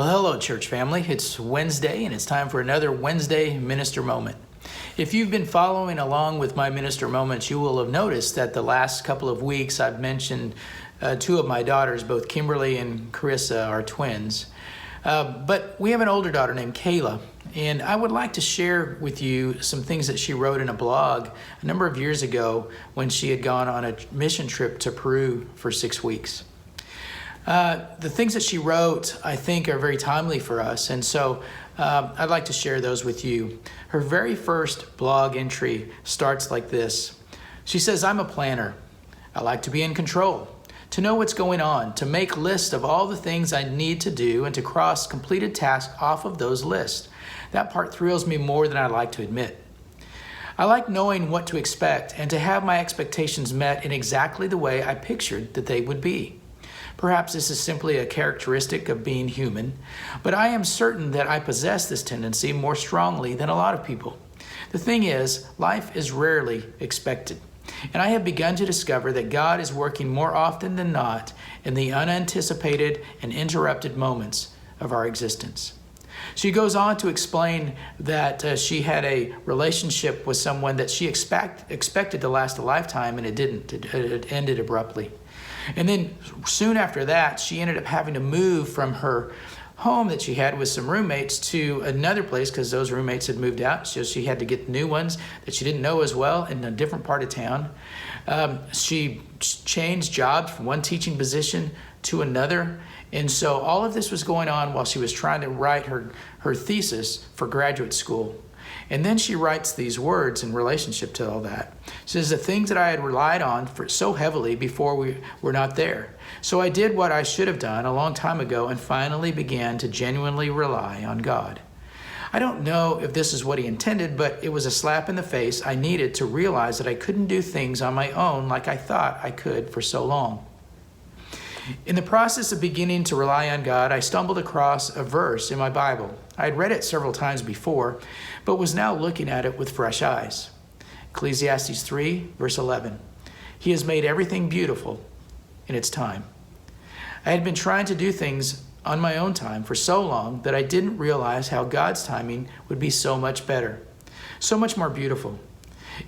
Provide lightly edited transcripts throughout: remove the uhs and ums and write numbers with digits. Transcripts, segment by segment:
Well, hello, church family. It's Wednesday, and it's time for another Wednesday Minister Moment. If you've been following along with my Minister Moments, you will have noticed that the last couple of weeks I've mentioned two of my daughters, both Kimberly and Carissa, are twins. But we have an older daughter named Kayla, and I would like to share with you some things that she wrote in a blog a number of years ago when she had gone on a mission trip to Peru for 6 weeks. The things that she wrote, I think, are very timely for us, and so I'd like to share those with you. Her very first blog entry starts like this. She says, "I'm a planner. I like to be in control, to know what's going on, to make lists of all the things I need to do, and to cross completed tasks off of those lists. That part thrills me more than I like to admit. I like knowing what to expect and to have my expectations met in exactly the way I pictured that they would be. Perhaps this is simply a characteristic of being human, but I am certain that I possess this tendency more strongly than a lot of people. The thing is, life is rarely expected, and I have begun to discover that God is working more often than not in the unanticipated and interrupted moments of our existence." She goes on to explain that she had a relationship with someone that she expected to last a lifetime, and it didn't. It ended abruptly. And then soon after that, she ended up having to move from her home that she had with some roommates to another place because those roommates had moved out. So she had to get new ones that she didn't know as well in a different part of town. She changed jobs from one teaching position to another. And so all of this was going on while she was trying to write her thesis for graduate school. And then she writes these words in relationship to all that. She says, "The things that I had relied on for so heavily before we were not there. So I did what I should have done a long time ago and finally began to genuinely rely on God. I don't know if this is what he intended, but it was a slap in the face I needed to realize that I couldn't do things on my own like I thought I could for so long. In the process of beginning to rely on God, I stumbled across a verse in my Bible. I had read it several times before, but was now looking at it with fresh eyes. Ecclesiastes 3, verse 11. He has made everything beautiful in its time. I had been trying to do things on my own time for so long that I didn't realize how God's timing would be so much better, so much more beautiful.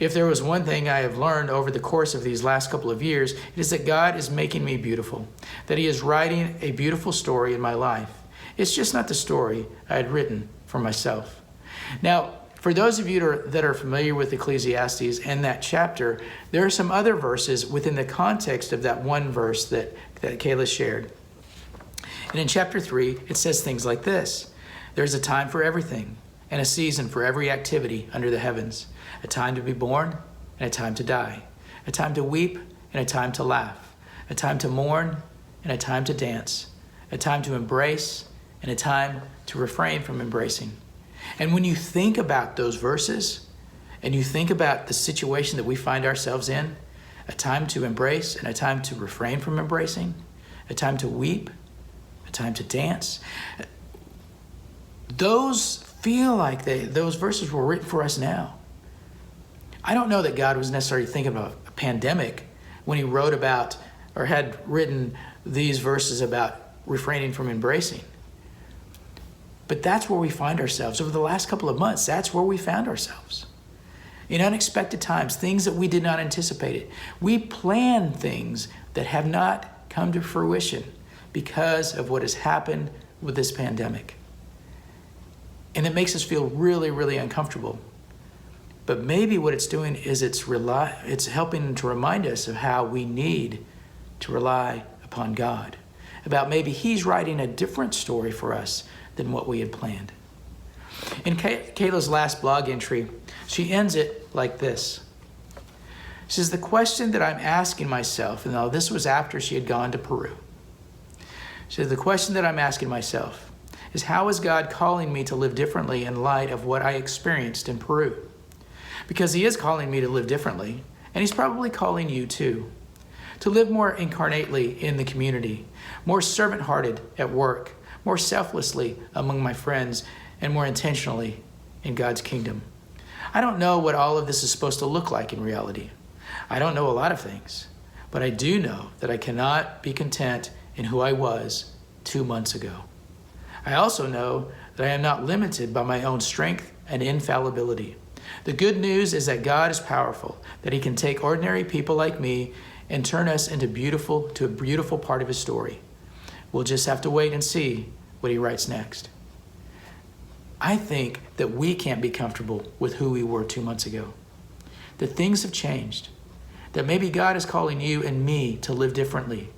If there was one thing I have learned over the course of these last couple of years, it is that God is making me beautiful, that he is writing a beautiful story in my life. It's just not the story I had written for myself." Now, for those of you that are familiar with Ecclesiastes and that chapter, there are some other verses within the context of that one verse that Kayla shared. And in chapter 3, it says things like this. "There's a time for everything and a season for every activity under the heavens. A time to be born and a time to die. A time to weep and a time to laugh. A time to mourn and a time to dance. A time to embrace and a time to refrain from embracing." And when you think about those verses and you think about the situation that we find ourselves in, a time to embrace and a time to refrain from embracing, a time to weep, a time to dance, those feel like those verses were written for us now. I don't know that God was necessarily thinking about a pandemic when he wrote about or had written these verses about refraining from embracing. But that's where we find ourselves. Over the last couple of months, that's where we found ourselves. In unexpected times, things that we did not anticipate. We plan things that have not come to fruition because of what has happened with this pandemic. And it makes us feel really, really uncomfortable. But maybe what it's doing is it's helping to remind us of how we need to rely upon God. About maybe he's writing a different story for us than what we had planned. In Kayla's last blog entry, she ends it like this. She says, "The question that I'm asking myself," and now this was after she had gone to Peru. She says, "The question that I'm asking myself is, how is God calling me to live differently in light of what I experienced in Peru? Because he is calling me to live differently, and he's probably calling you too. To live more incarnately in the community, more servant-hearted at work, more selflessly among my friends, and more intentionally in God's kingdom. I don't know what all of this is supposed to look like in reality. I don't know a lot of things, but I do know that I cannot be content in who I was 2 months ago. I also know that I am not limited by my own strength and infallibility. The good news is that God is powerful, that he can take ordinary people like me and turn us into a beautiful part of his story. We'll just have to wait and see what he writes next. I think that we can't be comfortable with who we were 2 months ago. That things have changed. That maybe God is calling you and me to live differently,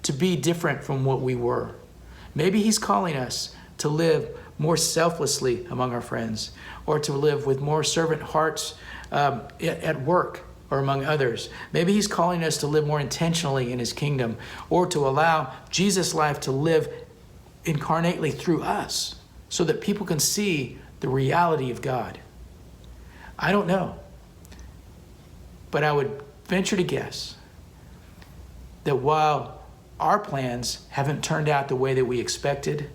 to be different from what we were. Maybe he's calling us to live more selflessly among our friends, or to live with more servant hearts at work or among others. Maybe he's calling us to live more intentionally in his kingdom, or to allow Jesus' life to live incarnately through us so that people can see the reality of God. I don't know, but I would venture to guess that while our plans haven't turned out the way that we expected,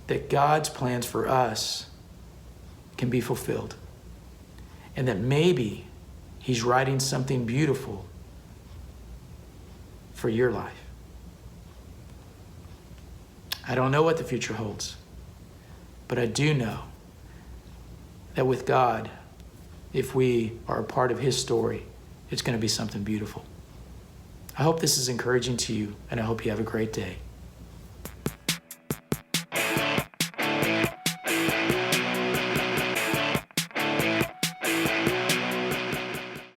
that God's plans for us can be fulfilled. And that maybe he's writing something beautiful for your life. I don't know what the future holds, but I do know that with God, if we are a part of his story, it's going to be something beautiful. I hope this is encouraging to you, and I hope you have a great day.